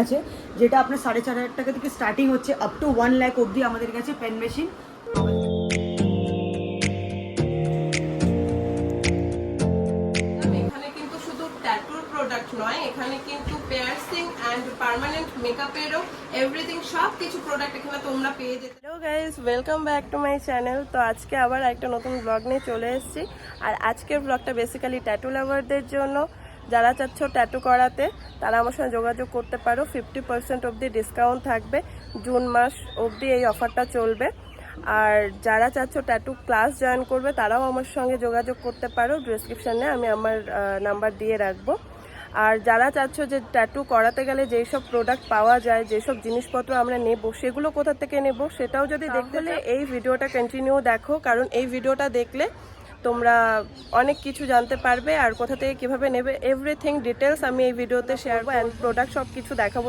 আছে, যেটা আপনার 4,500 টাকা থেকে স্টার্টিং হচ্ছে, আপ টু 1 লাখ অবধি আমাদের কাছে পেন মেশিন। এখানে কিন্তু শুধু ট্যাটুর প্রোডাক্ট নয়, এখানে কিন্তু পিয়ার্সিং অ্যান্ড পার্মানেন্ট মেকআপেরও এভরিথিং সব কিছু প্রোডাক্ট এখানে তোমরা পেয়ে যেতে। Hello guys, welcome back to my channel. তো আজকে আবার একটা নতুন ব্লগ নিয়ে চলে এসেছি। আর আজকের ব্লগটা বেসিক্যালি ট্যাটু লাভারদের জন্য। যারা চাচ্ছ ট্যাটু করাতে তারা আমার সঙ্গে যোগাযোগ করতে পারো। 50% অবধি ডিসকাউন্ট থাকবে, জুন মাস অবধি এই অফারটা চলবে। আর যারা চাচ্ছ ট্যাটু ক্লাস জয়েন করবে তারাও আমার সঙ্গে যোগাযোগ করতে পারো, ডিসক্রিপশানে আমি আমার নাম্বার দিয়ে রাখবো। আর যারা চাচ্ছ যে ট্যাটু করাতে গেলে যেই সব প্রোডাক্ট পাওয়া যায়, যেসব জিনিসপত্র আমরা নেব, সেগুলো কোথা থেকে নেব সেটাও যদি দেখতে হলে এই ভিডিওটা কন্টিনিউ দেখো, কারণ এই ভিডিওটা দেখলে তোমরা অনেক কিছু জানতে পারবে। আর কোথা থেকে কীভাবে নেবে এভরিথিং ডিটেলস আমি এই ভিডিওতে শেয়ার করবো, অ্যান্ড প্রোডাক্ট সব কিছু দেখাবো।